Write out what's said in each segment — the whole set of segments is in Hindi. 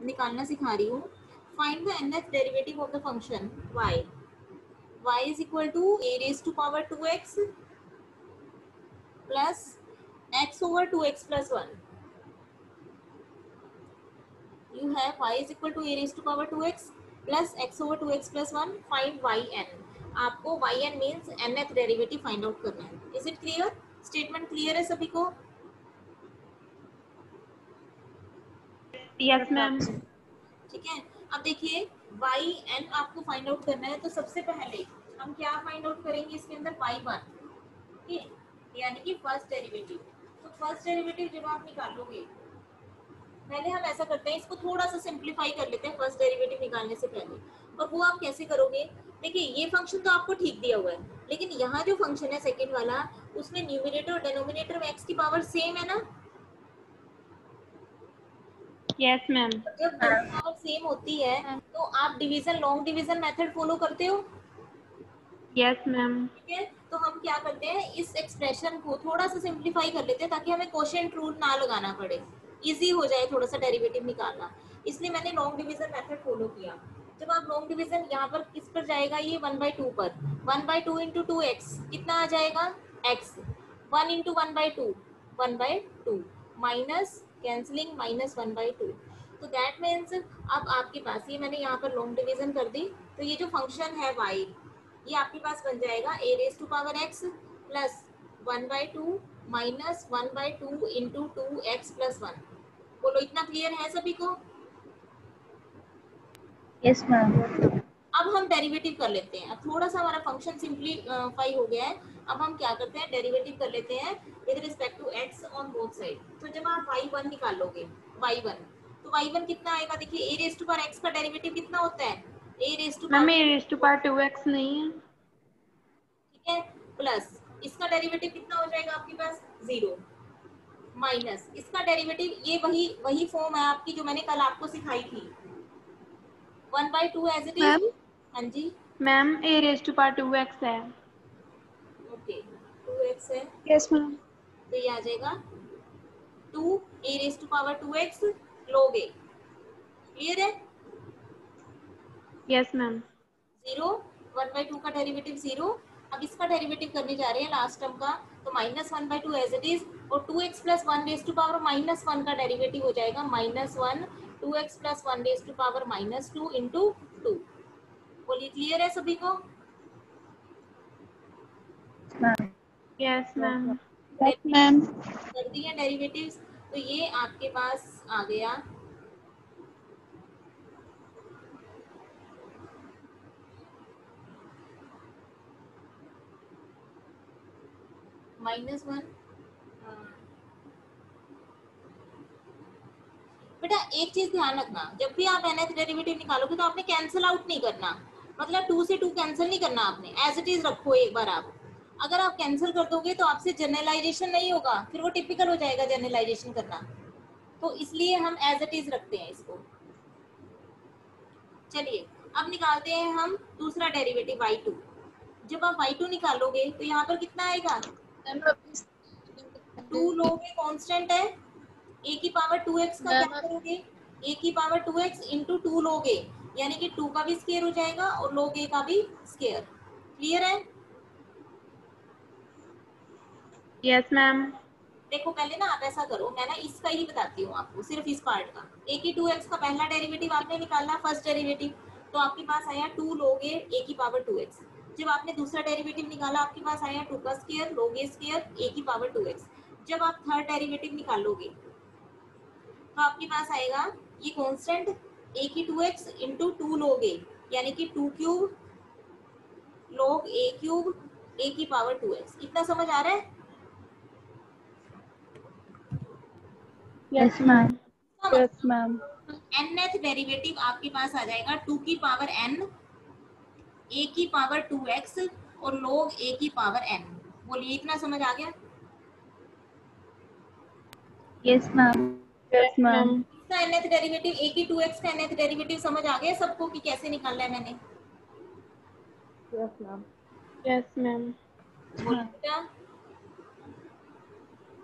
निकालना सिखा रही हूँ। Find the nth derivative of the function y. y is equal to a raised to power 2x plus x over 2x plus 1. You have y is equal to a raised to power 2x plus x over 2x plus 1. Find yn. आपको yn means nth derivative find out करना है. Is it clear? Statement clear है सभी को? Yes ma'am. ठीक है. अब देखिए yn आपको फाइंड आउट करना है, तो सबसे पहले हम क्या फाइंड आउट करेंगे इसके अंदर y1, ठीक है, यानी कि फर्स्ट डेरिवेटिव. तो फर्स्ट डेरिवेटिव जब आप निकालोगे, पहले हम ऐसा करते हैं, इसको थोड़ा सा सिंप्लीफाई कर लेते हैं फर्स्ट डेरिवेटिव निकालने से पहले. और वो आप कैसे करोगे? देखिए ये फंक्शन तो आपको ठीक दिया हुआ है, लेकिन यहाँ जो फंक्शन है सेकेंड वाला, उसमें न्यूमिनेटर और डेनोमिनेटर में x की पावर सेम है ना. Yes ma'am. जब पावर सेम होती है तो आप division, long division method follow करते हो. Yes ma'am. ठीक है. तो हम क्या करते हैं, इस एक्सप्रेशन को थोड़ा सा सिंप्लीफाई कर लेते हैं ताकि हमें क्वोशिएंट रूल ना लगाना पड़े, इजी हो जाए थोड़ा सा डेरिवेटिव निकालना. इसलिए मैंने लॉन्ग डिवीजन मेथड फॉलो किया. जब आप लॉन्ग डिवीजन यहाँ पर किस पर जाएगा, ये 1/2 पर. 1/2 इंटू 2x कितना आ जाएगा, x. 1 into 1/2 1/2 minus cancelling minus 1/2. तो दैट मीन्स अब आपके पास, ये मैंने यहाँ पर लॉन्ग डिवीजन कर दी, तो ये जो फंक्शन है y, ये आपके पास बन जाएगा a raise to power x plus 1/2 minus 1/2 into 2x plus 1. बोलो इतना क्लियर है सभी को? Yes ma'am. अब हम डेरिवेटिव कर लेते हैं. अब थोड़ा सा हमारा फंक्शन सिंप्लीफाई हो गया है. अब हम क्या करते हैं, डेरिवेटिव कर लेते हैं with respect to x on both side. तो जब आप y1 निकालोगे, y1, तो y1 कितना आएगा? देखिए a raise to power x का डेरिवेटिव कितना होता है, a raise to ma'am power, a raise to power 2x नहीं है. ठीक है, प्लस इसका डेरिवेटिव कितना हो जाएगा आपके पास, 0, माइनस इसका डेरिवेटिव, ये वही फॉर्म है आपकी जो मैंने कल आपको सिखाई थी, 1/2 एज इट इज. हाँ जी ma'am a raise to power 2x है. ओके, 2x है. Yes ma'am. तो ये आ जाएगा 2 a raise to power 2x log a. Clear है? Yes ma'am. 0, 1/2 का डेरिवेटिव 0. अब इसका डेरिवेटिव करने जा रहे हैं लास्ट टर्म का, तो माइनस 1/2 एज इट इज, और 2x plus 1 raise to power minus 1 का डेरिवेटिव हो जाएगा -1, 2x plus 1 raise to power -2 into 2. बोलिए क्लियर है सभी को? Yes ma'am. Yes ma'am. कर दिया डेरिवेटिव्स. तो ये आपके पास आ गया -1. बेटा एक चीज ध्यान रखना, जब भी आप nth डेरिवेटिव निकालोगे तो आपने कैंसिल आउट नहीं करना, मतलब 2 से 2 कैंसिल नहीं करना आपने, एज इट इज रखो एक बार. आप अगर आप कैंसिल कर दोगे तो आपसे जनरलाइजेशन नहीं होगा, फिर वो टिपिकल हो जाएगा जनरलाइजेशन करना. तो इसलिए हम एज इट इज रखते हैं इसको. चलिए अब निकालते हैं हम दूसरा डेरिवेटिव y2. जब आप y2 निकालोगे तो यहाँ पर कितना आएगा, 2 लोगे, कांस्टेंट है. a की पावर 2x का क्या करोगे, a की पावर 2x इंटू 2 लोगे, यानी कि 2 का भी स्केयर हो जाएगा और log a का भी स्केयर. क्लियर है? Yes ma'am. देखो पहले ना आप ऐसा करो, मैं ना इसका ही बताती हूँ आपको, सिर्फ इस पार्ट का. a की 2x का पहला डेरिवेटिव आपने निकाला, फर्स्ट डेरिवेटिव, तो आपके पास आया 2 log a की पावर 2x. जब आपने दूसरा डेरिवेटिव निकाला, आपके पास आया 2 का square log a square a की पावर 2x. जब आप थर्ड डेरिवेटिव निकालोगे तो आपके पास आएगा ये कांस्टेंट a की 2x इंटू 2 log a, यानी कि 2 cube log a cube a की पावर 2x. इतना समझ आ रहा है? Yes ma'am. Yes ma'am. nth derivative आपके पास आ जाएगा 2 की पावर n, a की पावर 2x और log a की पावर n. बोलिए इतना समझ आ गया? Yes ma'am. Yes ma'am. इसका nth डेरिवेटिव, a की 2x का nth डेरिवेटिव समझ आ गया सबको कि कैसे निकालना है मैंने? Yes ma'am. Yes ma'am. बोलिए बेटा.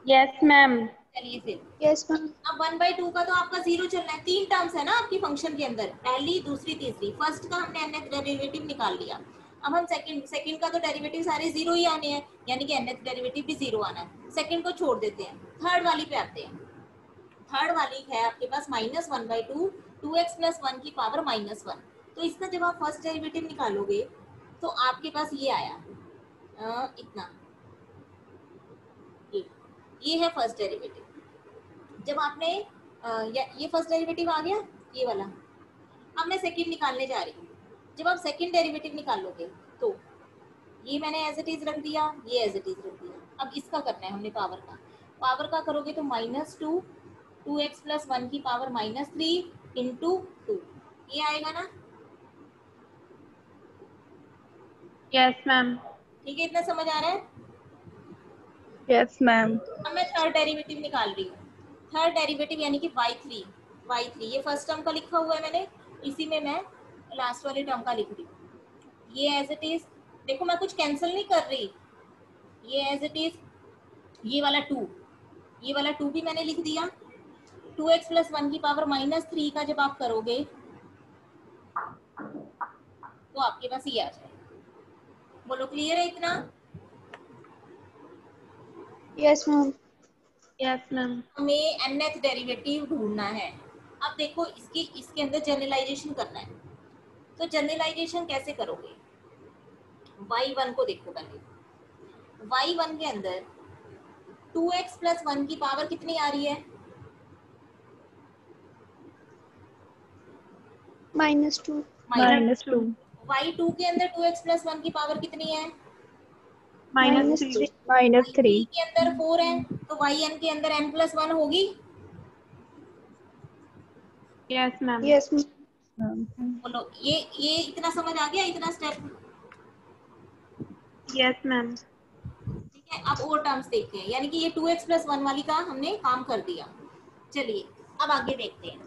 Yes ma'am. चलिए फिर Yes, ma'am. अब 1/2 का तो आपका 0 चलना है। 3 टर्म्स है ना आपकी फंक्शन के अंदर, पहली, दूसरी, तीसरी। फर्स्ट का हमने nth डेरिवेटिव निकाल लिया। अब हम सेकंड का तो डेरिवेटिव सारे 0 ही आने हैं, यानी कि nth डेरिवेटिव भी 0 आना है। सेकंड को छोड़ देते हैं, थर्ड वाली पे आते हैं। थर्ड वाली है आपके पास -1/2 2x + 1 की पावर -1। तो इसका जब आप फर्स्ट डेरिवेटिव निकालोगे तो आपके पास ये आया इतना, ये है फर्स्ट डेरिवेटिव। जब आपने ये फर्स्ट डेरिवेटिव आ गया, ये वाला। अब मैं सेकंड निकालने जा रही हूँ। जब आप सेकंड डेरिवेटिव निकालोगे तो ये मैंने एज इट इज रख दिया, ये एज इट इज रख दिया। अब इसका करना है हमने पावर का करोगे तो -2 2x + 1 की पावर -3 × 2, ये आएगा ना? Yes ma'am. ठीक है, इतना समझ आ रहा है? Yes, ma'am. अब मैं थर्ड डेरिवेटिव निकाल रही हूँ। थर्ड डेरिवेटिव यानी कि y3 ये फर्स्ट टर्म का लिखा हुआ है मैंने, इसी में मैं लास्ट वाले टर्म का लिख रही हूँ। ये एज इट इज, देखो मैं कुछ कैंसिल नहीं कर रही, ये एज इट इज। ये वाला 2 भी मैंने लिख दिया। 2x + 1 की पावर -3 का जब आप करोगे तो आपके पास ये आ जाएगा। बोलो क्लियर है इतना? Yes, ma'am. Yes ma'am. हमें nth डेरिवेटिव ढूंढना है। अब देखो इसके अंदर जनरलाइजेशन करना है। तो जनरलाइजेशन कैसे करोगे? y1 को देखो पहले। y1 के अंदर 2x + 1 की पावर कितनी आ रही है? -2. -2 y2 के अंदर 2x + 1 की पावर कितनी है? -3 y3 के अंदर 4 है, तो yn के अंदर n + 1 होगी। Yes ma'am. Yes, ma'am. बोलो ये इतना समझ आ गया, इतना स्टेप? Yes ma'am. ठीक है, अब और टर्म्स देखते हैं, यानी कि ये 2x + 1 वाली का हमने काम कर दिया। चलिए अब आगे देखते हैं।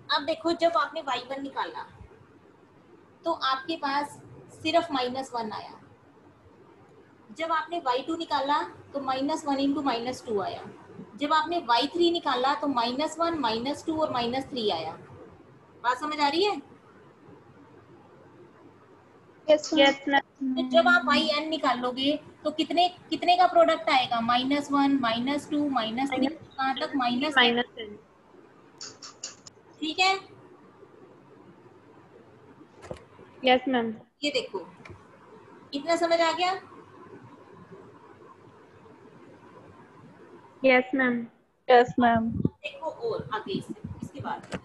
अब देखो जब आपने y1 निकाला तो आपके पास सिर्फ -1 आया। जब आपने y2 निकाला तो -1 × -2 आया। जब आपने y3 निकाला तो -1 -2 और -3 आया। बात समझ आ रही है? Yes, ma'am. Yes ma'am. तो जब आप yn निकालोगे तो कितने कितने का प्रोडक्ट आएगा? -1 -2 -3, कहाँ तक? -10। -10। ठीक है, यस मैम। ये देखो इतना समझ आ गया? Yes ma'am. Yes, ma'am. अब देखो और आगे इसके बाद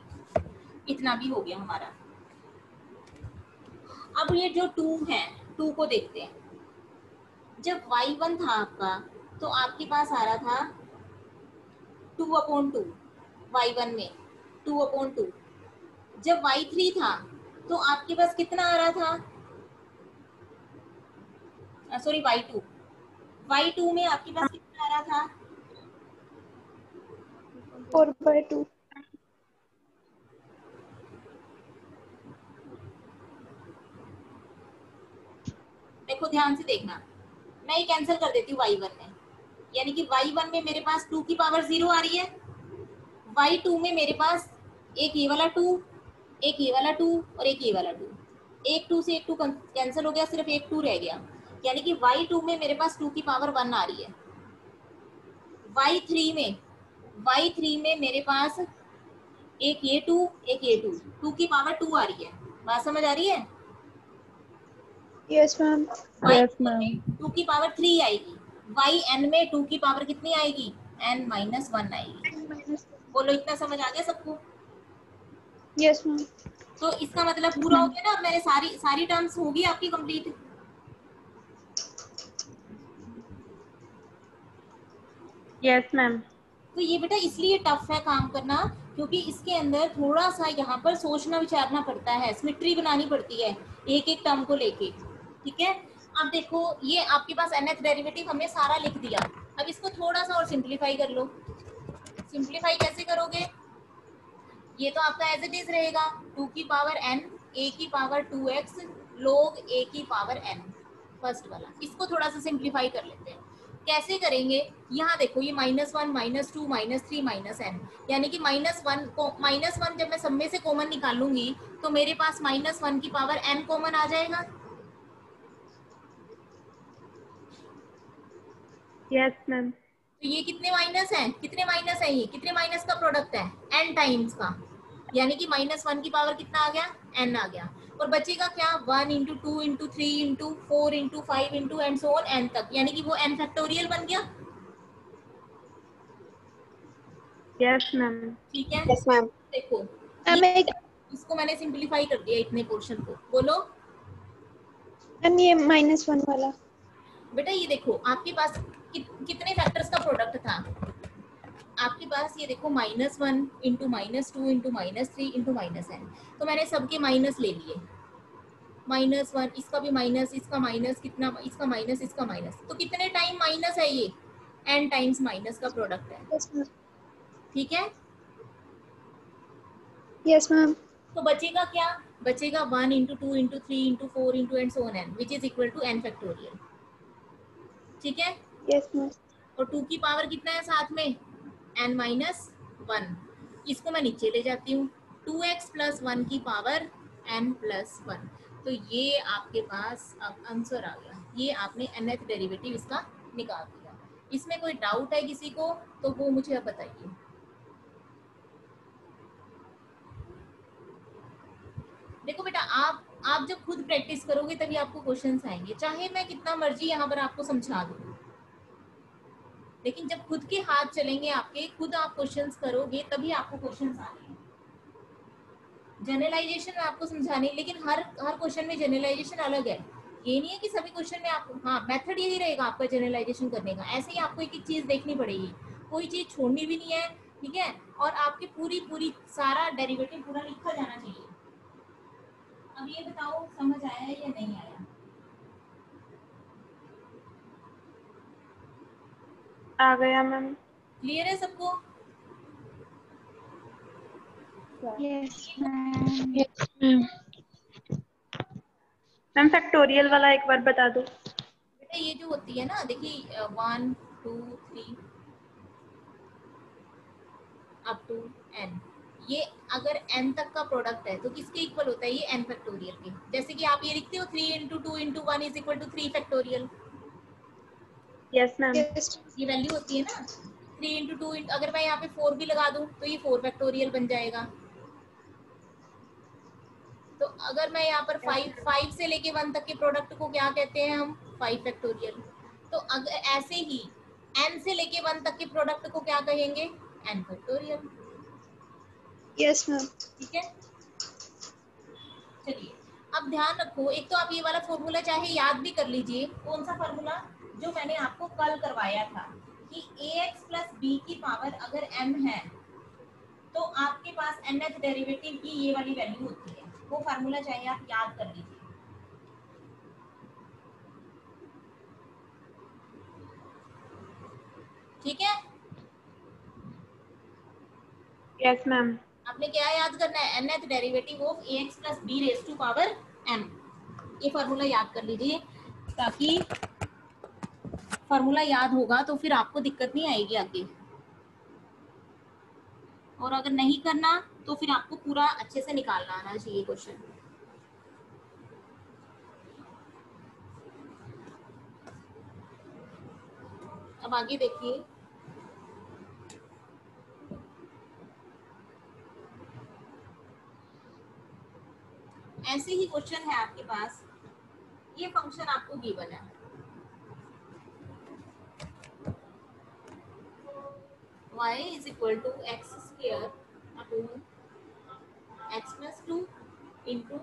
इतना भी हो गया हमारा। अब ये जो 2 है, 2 को देखते हैं। जब y1 था आपका तो आपके पास आ रहा था 2/2, y1 में 2/2। जब y3 था तो आपके पास कितना आ रहा था? सॉरी y2 में आपके पास कितना आ रहा था? 4/2. देखो ध्यान से देखना, मैं ये कैंसिल कर देती हूँ y1 में, यानी कि y1 में मेरे पास 2 की पावर 0 आ रही है। y2 में मेरे पास एक ये वाला 2, एक ये वाला 2 और एक ये वाला 2। एक 2 से एक 2 कैंसिल हो गया, सिर्फ एक 2 रह गया, यानी कि y2 में मेरे पास 2 की पावर 1 आ रही है। y3 में मेरे पास एक ये 2 एक ये 2 की पावर 2 आ रही है। बात समझ आ रही है? Yes, ma'am. Yes, ma'am. 2 की पावर 3 आएगी। yn में 2 की पावर कितनी आएगी? n - 1 आएगी। बोलो इतना समझ आ गया सबको? Yes, ma'am. तो इसका मतलब पूरा हो गया ना? मैंने सारी टर्म्स होगी आपकी कंप्लीट। Yes ma'am. तो ये बेटा इसलिए टफ है काम करना, क्योंकि इसके अंदर थोड़ा सा यहाँ पर सोचना विचारना पड़ता है, सिमेट्री बनानी पड़ती है एक एक टर्म को लेके। ठीक है, अब देखो ये आपके पास nth डेरिवेटिव हमने सारा लिख दिया। अब इसको थोड़ा सा और सिंप्लीफाई कर लो। सिंप्लीफाई कैसे करोगे? ये तो आपका एज इट इज रहेगा 2 की पावर n a की पावर 2x log a की पावर n, फर्स्ट वाला। इसको थोड़ा सा सिंप्लीफाई कर लेते हैं। कैसे करेंगे, यहाँ देखो ये -1 -2 -3 -n, यानी कि -1 जब मैं सब में से कॉमन निकालूंगी तो मेरे पास -1 की पावर n कॉमन आ जाएगा। Yes, ma'am. तो ये कितने माइनस हैं, कितने माइनस है, ये कितने माइनस का प्रोडक्ट है, n टाइम्स का, यानी कि -1 की पावर कितना आ गया, n आ गया। और बचेगा क्या, 1 × 2 × 3 × 4 × 5 × एंड सो ऑन n तक, यानी कि वो n फैक्टोरियल बन गया। Yes, ma'am. ठीक है, Yes, ma'am. देखो मैम ये एक इसको मैंने सिंपलीफाई कर दिया इतने पोर्शन को, बोलो मैम ये -1 वाला बेटा। ये देखो आपके पास कितने फैक्टर्स का प्रोडक्ट था, आपके पास ये देखो -1 × -2 × -3 × -n, तो मैंने सबके माइनस ले लिए, -1 इसका भी माइनस, इसका माइनस, कितना इसका माइनस, इसका माइनस, तो कितने टाइम माइनस है ये, n टाइम्स माइनस का प्रोडक्ट है। यस मैम ठीक है, यस मैम तो बचेगा क्या, बचेगा 1 × 2 × 3 × 4 × and so on n, which is equal to n factorial. ठीक है, यस मैम और 2 की पावर कितना है साथ में, n - 1, इसको मैं नीचे ले जाती हूँ, 2x + 1 की पावर n + 1, तो ये आपके पास अब आंसर आ गया, ये आपने nth डेरिवेटिव इसका निकाल दिया। इसमें कोई डाउट है किसी को तो वो मुझे अब बताइए। देखो बेटा, आप जब खुद प्रैक्टिस करोगे तभी आपको क्वेश्चंस आएंगे, चाहे मैं कितना मर्जी यहाँ पर आपको समझा दूँ, लेकिन जब खुद के हाथ चलेंगे आपके, खुद आप क्वेश्चंस करोगे तभी आपको क्वेश्चंस आएंगे। जनरलाइजेशन में आपको समझाने, लेकिन हर हर क्वेश्चन में जनरलाइजेशन अलग है, ये नहीं है कि सभी क्वेश्चन में आपको, हाँ मेथड यही रहेगा आपका जनरलाइजेशन करने का, ऐसे ही आपको एक एक चीज देखनी पड़ेगी, कोई चीज छोड़नी भी नहीं है। ठीक है, और आपकी पूरी पूरी सारा डेरिवेटिव पूरा लिखा जाना चाहिए। अब ये बताओ समझ आया या नहीं आया। आ गया मैम। क्लियर है सबको। Yes ma'am Yes, ma'am. Ma'am factorial वाला एक बार बता दो। बेटा ये जो होती है ना, देखिए 1 2 3 अप टू n, ये अगर n तक का प्रोडक्ट है तो किसके इक्वल होता है, ये n फैक्टोरियल के। जैसे कि आप ये लिखते हो 3 × 2 × 1 is equal to 3 factorial, yes ma'am. Yes ये वैल्यू होती है ना 3 × 2, अगर मैं यहाँ पे 4 भी लगा दूं तो ये 4 फैक्टोरियल बन जाएगा। तो अगर मैं यहाँ पर 5 से लेके 1 तक के प्रोडक्ट को क्या कहते हैं हम, 5 फैक्टोरियल। तो अगर ऐसे ही n से लेके 1 तक के प्रोडक्ट को क्या कहेंगे, n फैक्टोरियल। यस मैम ठीक है, चलिए अब ध्यान रखो, एक तो आप ये वाला फॉर्मूला चाहे याद भी कर लीजिए, कौन सा फॉर्मूला, जो मैंने आपको कल करवाया था कि ax + b की पावर अगर m है तो आपके पास nth डेरिवेटिव की ये वाली वैल्यू होती है, वो फार्मूला चाहे आप याद कर लीजिए। ठीक है, यस मैम। आपने क्या याद करना है, nth derivative of ax + b raise to power m, ये फार्मूला याद कर लीजिए, ताकि फार्मूला याद होगा तो फिर आपको दिक्कत नहीं आएगी आगे, और अगर नहीं करना तो फिर आपको पूरा अच्छे से निकालना आना चाहिए क्वेश्चन। अब आगे देखिए, ऐसे ही क्वेश्चन है आपके पास, ये फंक्शन आपको गिवन है, y is equal to x² upon x + 2 into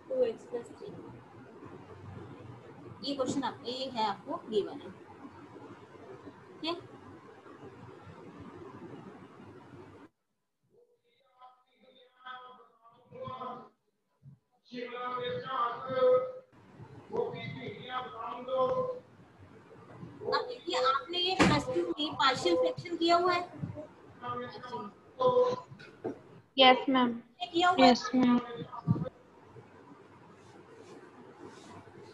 2x + 3, ये क्वेश्चन आप ये है आपको गिवन है। ठीक है, अब देखिए आपने ये +2 में पार्शियल फ्रैक्शन किया हुआ है, यस मैम। ये किया हुआ यस है, मैम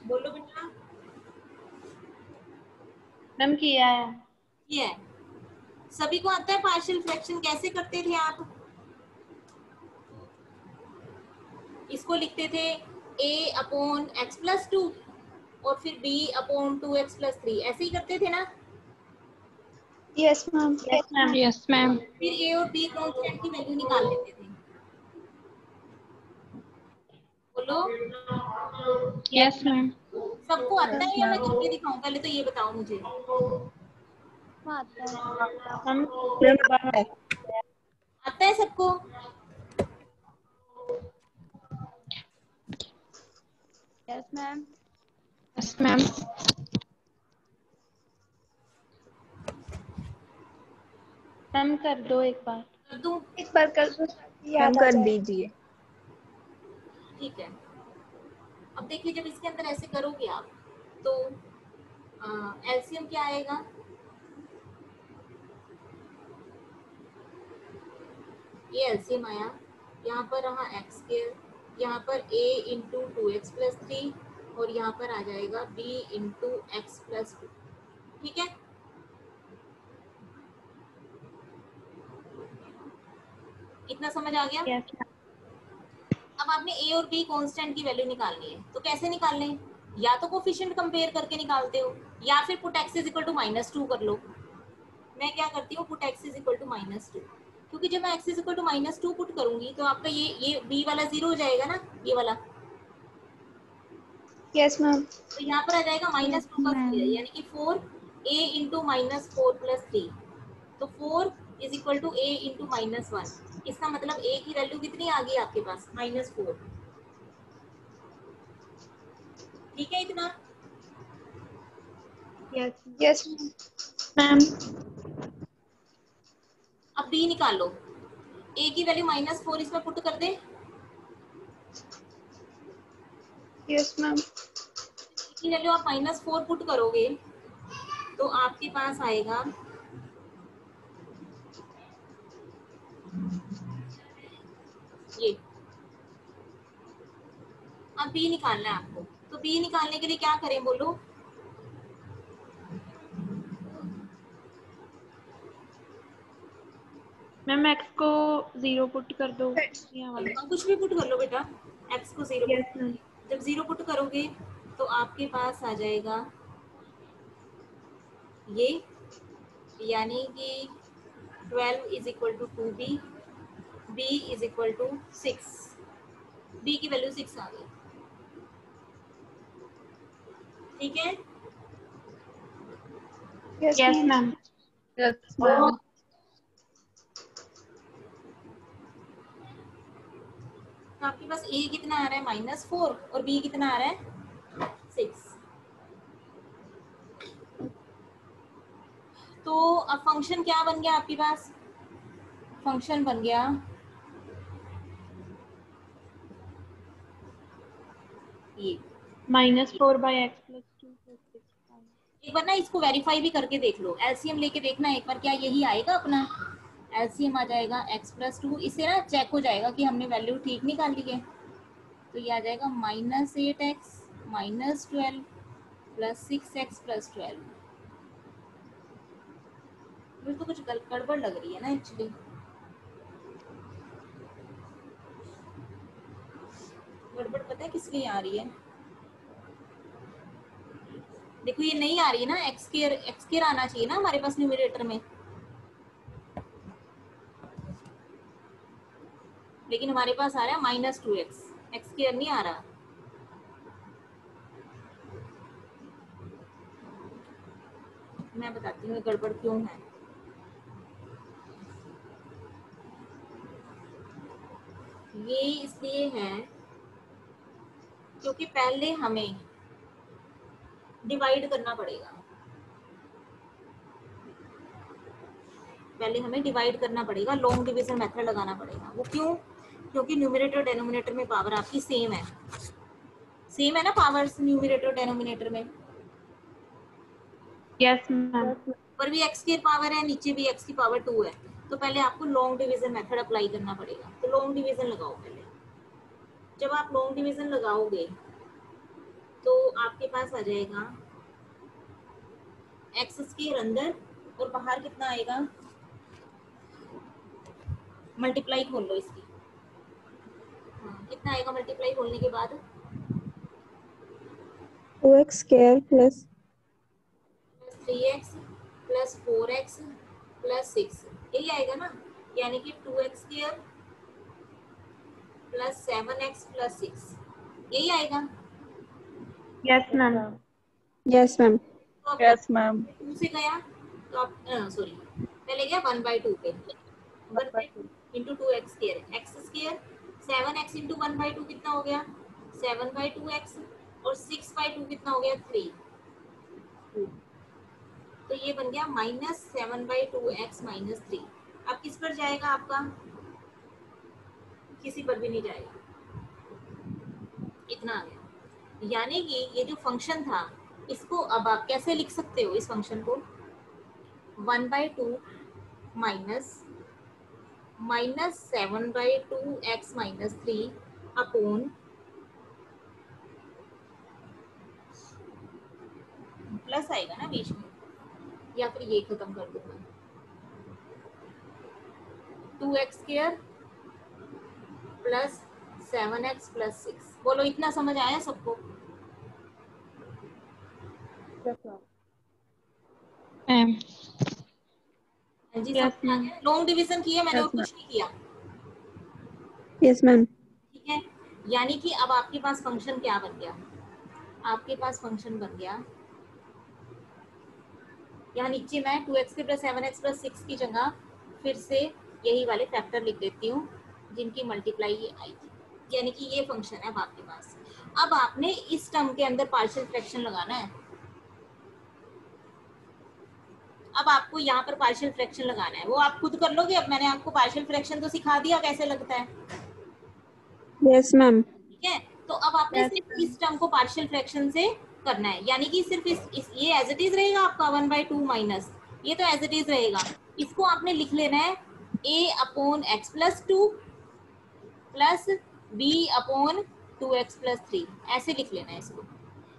बोलो बेटा। मैम किया है। ये है। सभी को आता है पार्शियल फ्रैक्शन कैसे करते थे आप? इसको लिखते थे a अपॉन एक्स प्लस 2 और फिर b अपॉन 2x प्लस 3, ऐसे ही करते थे ना? Yes ma'am. Yes ma'am. Yes ma'am. फिर a और b कांस्टेंट की वैल्यू निकाल लेते थे। बोलो, यस मैम। सबको आता है या मैं करके दिखाऊं? पहले तो ये बताओ मुझे। मैम एक बार आता है सबको? Yes ma'am. Yes ma'am. Ma'am कर दो एक बार। कर दूं? एक बार कर दो ताकि याद आ कर जाए। दीजिए। ठीक है। अब देखिए, जब इसके अंदर ऐसे करोगे आप तो एलसीएम क्या आएगा? ये एलसीएम आया, यहाँ पर रहा एक्स स्क्वायर, यहाँ पर a इंटू 2x प्लस 3 और यहाँ पर आ जाएगा b इंटू एक्स प्लस 2। ठीक है, इतना समझ आ गया? Yes ma'am. अब आपने a और b कांस्टेंट की वैल्यू निकालनी है, तो कैसे निकालने हैं? या तो कोफिशिएंट कंपेयर करके निकालते हो या फिर put x is equal to -2 कर लो। मैं क्या करती हूँ, put x is equal to -2, क्योंकि जब मैं x is equal to -2 put करूंगी तो आपका ये b वाला 0 हो जाएगा ना, ये वाला। Yes ma'am. तो यहाँ पर आ जाएगा -2 का स्क्वायर, यानी कि 4a इंटू -4 प्लस 3। तो 4 is equal to a into -1। इसका मतलब a की वैल्यू कितनी आ गई आपके पास? -4। ठीक है इतना? Yes yes ma'am. अब b निकाल लो। a की वैल्यू -4 इसमें पुट कर दे। Yes ma'am. की वैल्यू आप -4 पुट करोगे तो आपके पास आएगा ये। अब b निकालना है आपको, तो b निकालने के लिए क्या करें बोलो? मैम एक्स को 0 पुट कर दो यहाँ वाला। कुछ भी पुट कर लो बेटा, x को 0 यस मैम। जब 0 पुट करोगे तो आपके पास आ जाएगा ये, यानी कि 12 is equal to 2b, b is equal to 6। b की वैल्यू 6 आ गई। ठीक है, yes yes ma'am. Ma'am. Yes ma'am. तो आपके पास a कितना आ रहा है? -4 और b कितना आ रहा है? 6। तो अब फंक्शन क्या बन गया आपके पास? फंक्शन बन गया ये। -4 बाई एक्स प्लस 2 प्लस 6। एक बार ना इसको वेरीफाई भी करके देख लो, एलसीएम लेके देखना एक बार, क्या यही आएगा अपना? एलसीएम आ जाएगा x प्लस 2। इससे ना चेक हो जाएगा कि हमने वैल्यू ठीक निकाली है। तो ये आ जाएगा -8x -12 प्लस 6x प्लस 12। मुझे तो कुछ गड़बड़ लग रही है ना एक्चुअली। गड़बड़ पता है किस लिए आ रही है? देखो ये नहीं आ रही है ना, एक्स स्क्वायर आना चाहिए ना हमारे पास न्यूमरेटर में, लेकिन हमारे पास आ रहा है -2x, एक्स स्क्वायर नहीं आ रहा। मैं बताती हूँ गड़बड़ क्यों है। ये इसलिए है क्योंकि पहले हमें डिवाइड करना पड़ेगा, लॉन्ग डिवीजन मेथड लगाना पड़ेगा। वो क्यों? क्योंकि न्यूमरेटर डेनोमिनेटर में पावर आपकी सेम है ना, पावर्स न्यूमरेटर डेनोमिनेटर में। Yes ma'am. ऊपर भी x की पावर है, नीचे भी x की पावर 2 है, तो पहले आपको लॉन्ग डिवीजन मेथड अप्लाई करना पड़ेगा। तो लॉन्ग डिवीजन लगाओ पहले। जब आप लॉन्ग डिवीजन लगाओगे तो आपके पास आ जाएगा एक्स स्क्वायर अंदर और बाहर कितना आएगा, मल्टीप्लाई खोल लो इसकी। हाँ, कितना आएगा मल्टीप्लाई खोलने के बाद, 2x square plus 3x plus 4x plus 6, यही आएगा ना, यानी कि 2x square plus 7x plus 6, यही आएगा। Yes ma'am. Yes ma'am. तो अब यस मैम। 2 से गया तो आप सॉरी पहले गया 1/2 पे, 1/2 into 2x square, x square 7x into 1/2 कितना हो गया 7/2x, और 6/2 कितना हो गया 3, तो ये बन गया -7/2x माइनस 3। अब किस पर जाएगा आपका, किसी पर भी नहीं जाएगा, इतना आ गया। यानी कि ये जो फंक्शन था इसको अब आप कैसे लिख सकते हो, इस फंक्शन को 1/2 minus 7/2x minus 3 upon plus आएगा ना बीच में, या फिर ये खत्म कर दूंगा 2x square plus 7x plus 6। बोलो इतना समझ आया सबको? मैम। हाँ जी, Yes, समझ आ गया। लॉन्ग डिवीजन किया मैंने और कुछ नहीं किया, यस मैम। ठीक है। यानी कि अब आपके पास फंक्शन क्या बन गया, आपके पास फंक्शन बन गया, यहाँ नीचे मैं 2x के प्लस 7x प्लस 6 की जगह फिर से यही वाले फैक्टर लिख देती हूँ जिनकी मल्टीप्लाई ये आई थी, यानी कि ये फंक्शन है अब आपके पास। अब आपने इस टर्म के अंदर पार्शियल फ्रैक्शन लगाना है, अब आपको यहाँ पर पार्शियल फ्रैक्शन लगाना है, वो आप खुद कर लोगे। अब मैंने आपको पार्शियल फ्रैक्शन तो सिखा दिया कैसे लगता है, यस मैम। ठीक है। तो अब आपने सिर्फ इस टर्म को पार्शियल फ्रैक्शन से करना है, यानी कि सिर्फ इस ये एज इट इज रहेगा आपका 1/2 माइनस, ये तो एज इट इज रहेगा, इसको आपने लिख लेना है a/x plus 2 plus b/2x plus 3, ऐसे लिख लेना है इसको,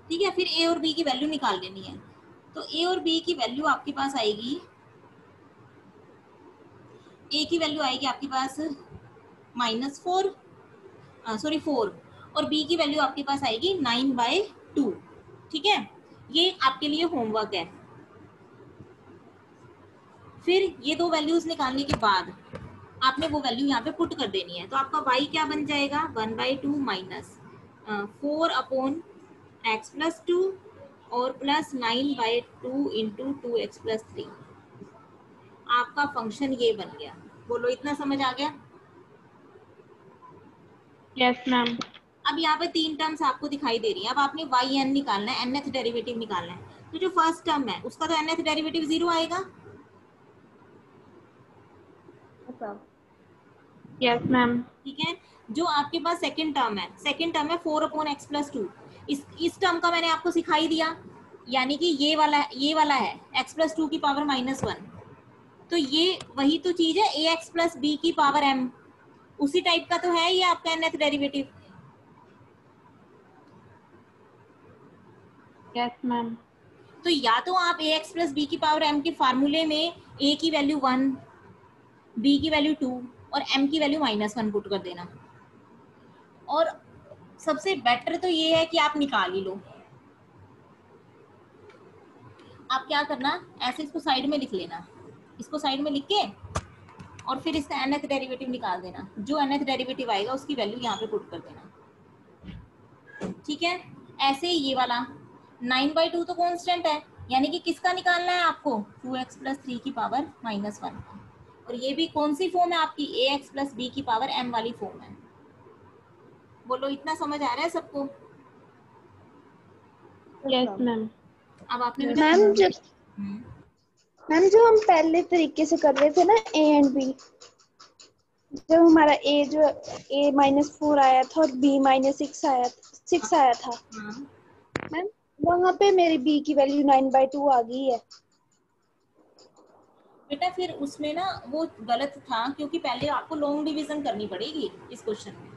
ठीक है। फिर a और b की वैल्यू निकाल लेनी है, तो a और b की वैल्यू आपके पास आएगी, a की वैल्यू आएगी आपके पास -4 4, और b की वैल्यू आपके पास आएगी 9/2, ठीक है। ये आपके लिए होमवर्क है। फिर ये दो वैल्यूज निकालने के बाद आपने वो वैल्यू यहाँ पे पुट कर देनी है, तो आपका y क्या बन जाएगा 1/2 माइनस 4/x प्लस 2 और प्लस 9/2 इंटू 2x प्लस 3, आपका फंक्शन ये बन गया। बोलो इतना समझ आ गया? Yes ma'am. अब यहाँ पे 3 टर्म्स आपको दिखाई दे रही है, अब आपने yn निकालना है, nth डेरिवेटिव निकालना है, तो जो फर्स्ट टर्म है उसका तो nth डेरिवेटिव 0 आएगा, यस मैम। ठीक है। जो आपके पास सेकंड टर्म है 4/x प्लस 2, इस टर्म का मैंने आपको सिखाई दिया, यानी कि ये वाला है x प्लस 2 की पावर -1, तो ये वही तो चीज है ax प्लस b की पावर m, उसी टाइप का तो है ये आपका nth डेरिवेटिव। Yes ma'am. तो या तो आप ax प्लस b की पावर m के फार्मूले में a की वैल्यू 1, b की वैल्यू 2 और m की वैल्यू -1 पुट कर देना, और सबसे बेटर तो ये है कि आप निकाल ही लो। आप क्या करना, ऐसे इसको साइड में लिख लेना, इसको साइड में लिख के और फिर इसका nth डेरिवेटिव निकाल देना, जो nth डेरिवेटिव आएगा उसकी वैल्यू यहाँ पे पुट कर देना, ठीक है। ऐसे ही ये वाला 9/2 तो कांस्टेंट है, यानी कि किसका निकालना है आपको 2x प्लस 3 की पावर -1, और ये भी कौन सी फॉर्म है आपकी ax प्लस b की पावर m वाली फॉर्म है। बोलो इतना समझ आ रहा है सबको? Yes ma'am. अब आपने मैम जो हम पहले तरीके से कर रहे थे ना a एंड b, जब हमारा a -4 आया था और b -6 आया था मैम, वहाँ पे मेरी b की वैल्यू 9/2 आ गई है। बेटा फिर उसमें ना वो गलत था, क्योंकि पहले आपको लॉन्ग डिवीजन करनी पड़ेगी इस क्वेश्चन में।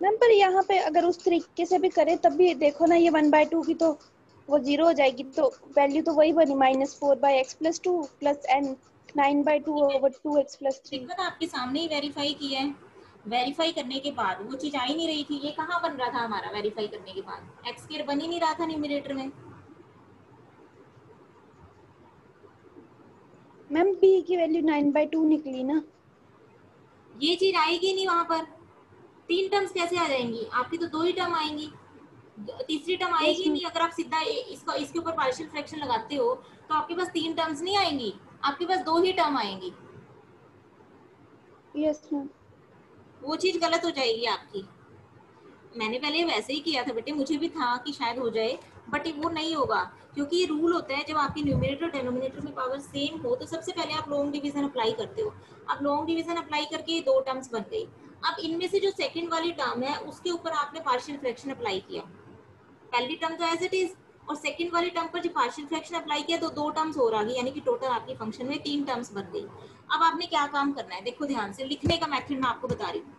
मैम पर यहाँ पे अगर उस तरीके से भी करें तब भी देखो ना, ये 1/2 की तो वो 0 हो जाएगी, तो वैल्यू तो वही बनी -4/x+2 प्लस n 9/2/2x+3। दिक्कत आपके सामने ही वेरीफाई किया है। वेरीफाई करने के बाद वो चीज आ ही नहीं रही थी। ये कहाँ बन रहा था हमारा वेरीफाई करने के बाद? एक्स स्क्वायर बन ही नहीं रहा था न्यूमरेटर में। मैम b की वैल्यू 9/2 निकली ना। ये चीज आएगी नहीं वहां पर। 3 टर्म्स कैसे आ जाएंगी आपकी? तो 2 ही टर्म आएंगी, तीसरी टर्म यस आएगी मैम। नहीं। अगर आप सीधा इसका इसके ऊपर पार्शियल फ्रैक्शन लगाते हो तो आपके पास 3 टर्म्स नहीं आएंगी, आपके पास 2 ही टर्म आएंगी। Yes ma'am. वो चीज गलत हो जाएगी आपकी। मैंने पहले वैसे ही किया था बेटे, मुझे भी था कि शायद हो जाए, बट वो नहीं होगा। क्योंकि ये रूल होता है जब आपकी न्यूमरेटर डेनोमिनेटर में पावर सेम हो तो सबसे पहले आप लॉन्ग डिवीजन अप्लाई करते हो। अब लॉन्ग डिवीजन अप्लाई करके 2 टर्म्स बन गई। अब इनमें से जो सेकंड वाली टर्म है उसके ऊपर आपने पार्शियल फ्रैक्शन अप्लाई किया। पहली टर्म तो एज इट इज, और सेकंड वाली टर्म पर जो पार्शियल फ्रैक्शन अप्लाई किया तो 2 टर्म्स और आ गई, यानी कि टोटल आपकी फंक्शन में 3 टर्म्स बन गई। अब आपने क्या काम करना है, देखो ध्यान से, लिखने का मेथड मैं आपको बता रही हूँ।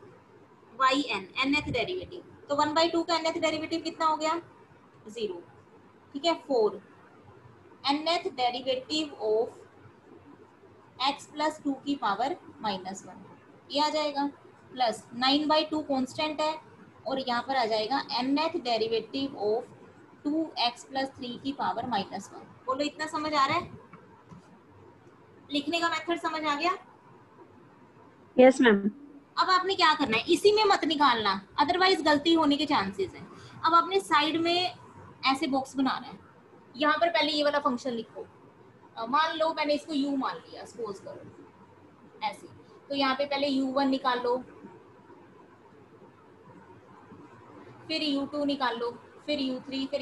वाई एन, nth डेरिवेटिव, तो 1/2 का nth डेरिवेटिव कितना हो गया? 0। ठीक है, 4 nth डेरिवेटिव ऑफ x+2 की पावर -1, ये आ जाएगा। प्लस 9/2 कॉन्स्टेंट है, और यहाँ पर आ जाएगा nth डेरिवेटिव ऑफ 2x+3 की पावर -1। बोलो इतना समझ आ रहा है? लिखने का मेथड समझ आ गया? Yes ma'am. अब आपने क्या करना है, इसी में मत निकालना, अदरवाइज गलती होने के चांसेस हैं। अब आपने साइड में ऐसे बॉक्स बनाना है। यहाँ पर पहले ये वाला फंक्शन लिखो। मान लो मैंने इसको u मान लिया, सपोज करो ऐसे, तो यहाँ पे पहले u1 निकाल लो, फिर u2 निकाल लो, फिर u3, फिर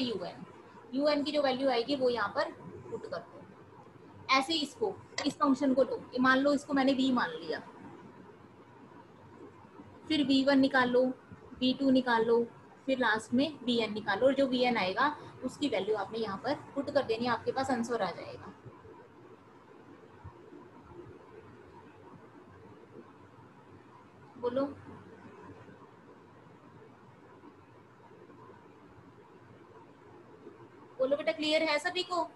un की जो वैल्यू आएगी वो यहाँ पर पुट कर दो। ऐसे इसको, इस फंक्शन को लो, मान लो इसको मैंने v मान लिया, फिर v1 निकाल लो, v2 निकाल लो, फिर लास्ट में vn निकाल लो, और जो vn आएगा उसकी वैल्यू आपने यहाँ पर पुट कर देनी, आपके पास आंसर आ जाएगा। बोलो बोलो बेटा, क्लियर है सभी को?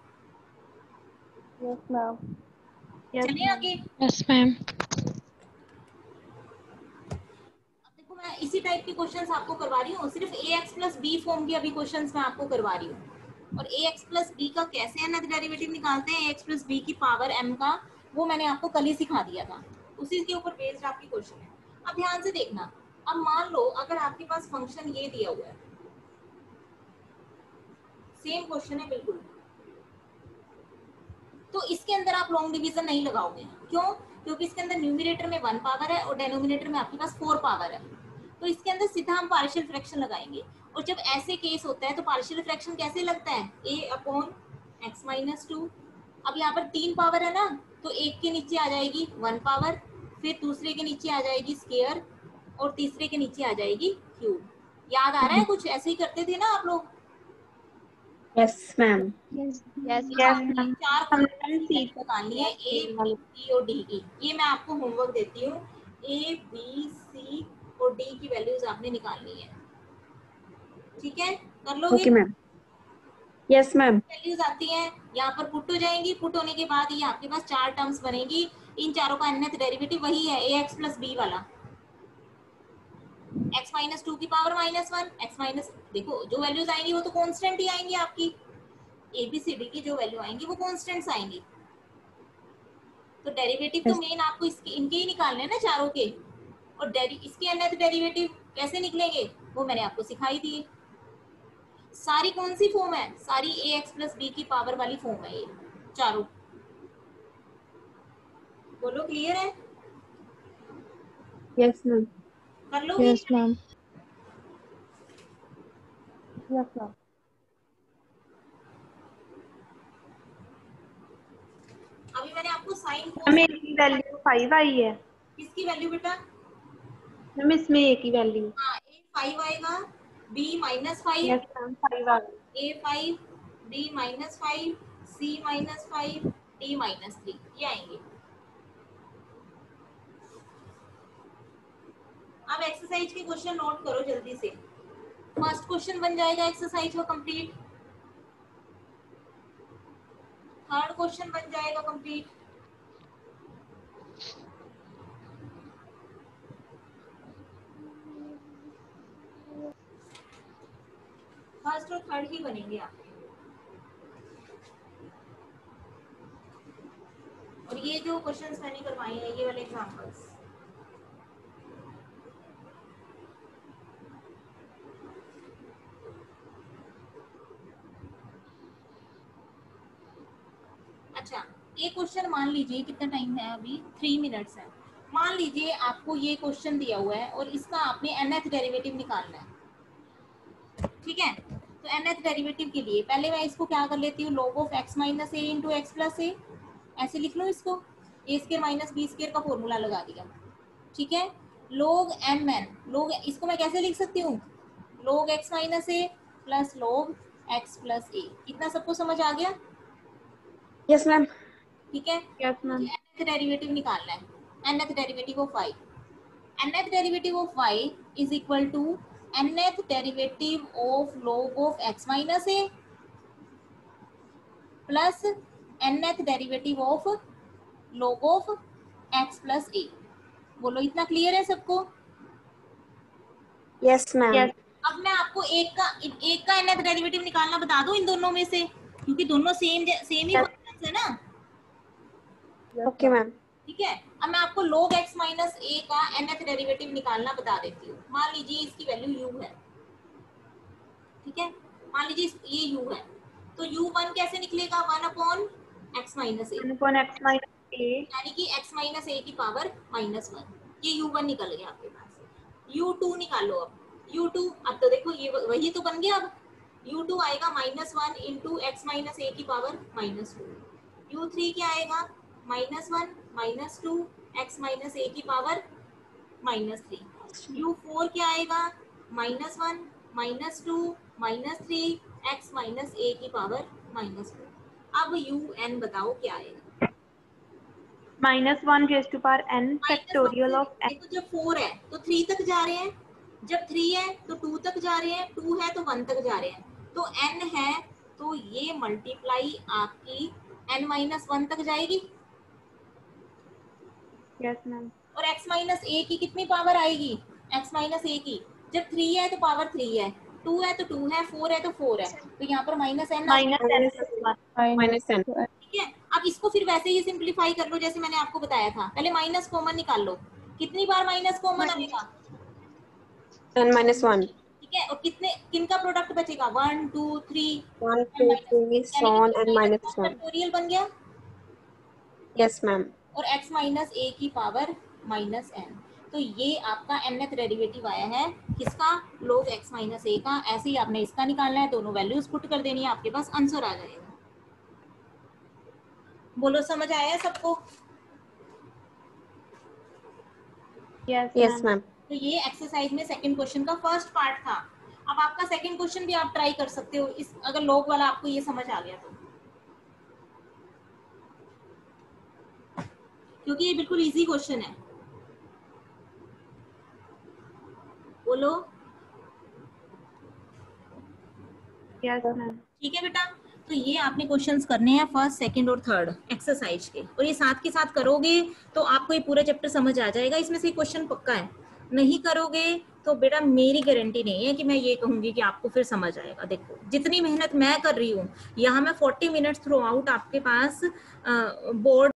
Yes ma'am. चलिए आगे। Yes, ma'am. अब देखो मैं इसी टाइप के क्वेश्चंस आपको करवा रही हूँ, सिर्फ ax+b फॉर्म के अभी क्वेश्चंस मैं आपको करवा रही हूँ। और ax+b का कैसे nth डेरिवेटिव निकालते हैं, ax+b की पावर m का, वो मैंने आपको कल ही सिखा दिया था। उसी के ऊपर बेस्ड आपकी क्वेश्चन है। अब ध्यान से देखना। अब मान लो अगर आपके पास फंक्शन ये दिया हुआ है, सेम क्वेश्चन है बिल्कुल, तो इसके अंदर आप लॉन्ग डिवीजन नहीं लगाओगे। क्यों? क्योंकि इसके अंदर न्यूमरेटर में 1 पावर है और डेनोमिनेटर में आपके पास 4 पावर है, तो इसके अंदर सीधा हम पार्शियल फ्रैक्शन लगाएंगे। और जब ऐसे केस होता है तो पार्शियल फ्रैक्शन कैसे लगता है? a/x-2। अब यहाँ पर 3 पावर है ना, तो एक के नीचे आ जाएगी 1 पावर, फिर दूसरे के नीचे आ जाएगी स्क्वायर, और तीसरे के नीचे आ जाएगी क्यूब। याद आ रहा है? कुछ ऐसे ही करते थे ना आप लोग? Yes ma'am. यस यस आपने मैम। 4 हमने कॉन्स्टेंट निकालनी है, ए बी सी और डी की। ये मैं आपको होमवर्क देती हूँ। ए बी सी और डी की वैल्यूज आपने निकालनी है, ठीक है? कर लोगे? Okay ma'am. Yes ma'am. Values आती हैं, यहाँ पर पुट हो जाएंगी। पुट होने के बाद ये आपके पास 4 टर्म्स बनेगी। इन चारों का nth डेरिवेटिव वही है, ax+b वाला, x-2 की पावर -1, x- देखो जो वैल्यूज आएंगी वो तो कांस्टेंट ही आएंगी आपकी। ए बी सी डी की जो वैल्यू आएंगी वो कांस्टेंट्स आएंगी। तो डेरिवेटिव तो मेन आपको इसके इनके ही निकालने हैं ना, चारों के। और इसके nth डेरिवेटिव कैसे निकलेंगे वो मैंने आपको सिखाई दी। सारी कौन सी फॉर्म है? सारी ax+b की पावर वाली फॉर्म है ये चारों। बोलो क्लियर है? Yes ma'am. कर लोगे? Yes ma'am. Yes ma'am. अभी मैंने आपको साइन मैम इसकी वैल्यू 5 आई है। किसकी वैल्यू बेटा? मैम इसमें a की वैल्यू। हाँ, a5 आएगा, b -5, यस मैम 5 आ गई। a5, b -5, c -5, d -3, ये आएंगे। अब एक्सरसाइज के क्वेश्चन नोट करो जल्दी से। फर्स्ट क्वेश्चन बन जाएगा एक्सरसाइज का कंप्लीट। थर्ड क्वेश्चन बन जाएगा कंप्लीट। फर्स्ट और थर्ड ही बनेंगे आपके। और ये जो क्वेश्चंस मैंने करवाए हैं ये वाले एग्जांपल्स, अच्छा एक क्वेश्चन मान लीजिए, कितना टाइम है अभी, 3 मिनट्स है। मान लीजिए आपको ये क्वेश्चन दिया हुआ है और इसका आपने nth डेरिवेटिव निकालना है, ठीक है। तो nth डेरिवेटिव के लिए पहले मैं इसको क्या कर लेती हूँ, log of x minus a into x plus a, ऐसे लिख लो इसको, a square minus b square का फॉर्मूला लगा दिया, ठीक है। log mn, log इसको मैं कैसे लिख सकती हूँ, log x minus a plus log x plus a. कितना सबको समझ आ गया? Yes ma'am. ठीक है। Yes ma'am. nth डेरिवेटिव निकालना है, nth derivative of y, nth derivative of y is equal to nth derivative of log of x minus a plus nth derivative of log of x plus a. बोलो इतना क्लियर है सबको? Yes ma'am. अब मैं आपको एक का nth डेरिवेटिव निकालना बता दूं इन दोनों में से, क्योंकि दोनों सेम ही फंक्शंस है ना। Okay ma'am. ठीक है। अब मैं आपको log x माइनस ए का nth डेरिवेटिव निकालना बता देती हूँ। मान लीजिए इसकी वैल्यू u है, ठीक है। मान लीजिए ये u है, तो u1 कैसे निकलेगा, 1 अपॉन x माइनस ए, यानी कि x माइनस ए की पावर -1। ये u1 निकल गया आपके पास। u2 निकालो। अब u2, अब तो देखो ये वही तो बन गया। अब u2 आएगा -1 इंटू एक्स माइनस ए की पावर -2। u3 क्या आएगा, -1 -2 एक्स माइनस ए की पावर -3। u4 क्या आएगा, -1 -2 -3 एक्स माइनस ए की पावर -4। अब un बताओ क्या आएगा। -1 raised to power n factorial of n। देखो जब 4 है तो 3 तक जा रहे हैं, जब 3 है तो 2 तक जा रहे हैं, 2 है तो 1 तक जा रहे हैं, तो n है तो ये मल्टीप्लाई आपकी n-1 तक जाएगी। Yes ma'am. और x माइनस ए की कितनी पावर आएगी, x माइनस ए की, जब 3 है तो पावर 3 है, 2 है तो 2 है, 4 है तो 4 है, तो यहाँ पर -n। ठीक है। अब इसको फिर वैसे ही सिंपलीफाई कर लो जैसे मैंने आपको बताया था। पहले माइनस कॉमन निकाल लो, कितनी बार माइनस कॉमन आएगा, n-1। ठीक है। और कितने किनका प्रोडक्ट बचेगा, 1 2 3 n-1 फैक्टोरियल बन गया। Yes ma'am. और x माइनस ए की पावर -n, तो ये आपका nth डेरिवेटिव आया है किसका, log x माइनस ए का। ऐसे ही आपने इसका निकालना है, दोनों वैल्यूज पुट कर देनी है, आपके पास आंसर आ जाएगा। बोलो समझ आया सबको? Yes ma'am. तो ये एक्सरसाइज में सेकंड क्वेश्चन का फर्स्ट पार्ट था। अब आपका सेकंड क्वेश्चन भी आप ट्राई कर सकते हो, इस अगर log वाला आपको ये समझ आ गया तो, क्योंकि ये बिल्कुल इजी क्वेश्चन है। बोलो यस मैम। ठीक है बेटा। तो ये आपने क्वेश्चंस करने हैं फर्स्ट सेकंड और थर्ड एक्सरसाइज के, और ये साथ के साथ करोगे तो आपको ये पूरा चैप्टर समझ आ जाएगा। इसमें से क्वेश्चन पक्का है, नहीं करोगे तो बेटा मेरी गारंटी नहीं है कि मैं ये कहूंगी कि आपको फिर समझ आएगा। देखो जितनी मेहनत मैं कर रही हूँ यहाँ, मैं 40 मिनट्स थ्रू आउट आपके पास बोर्ड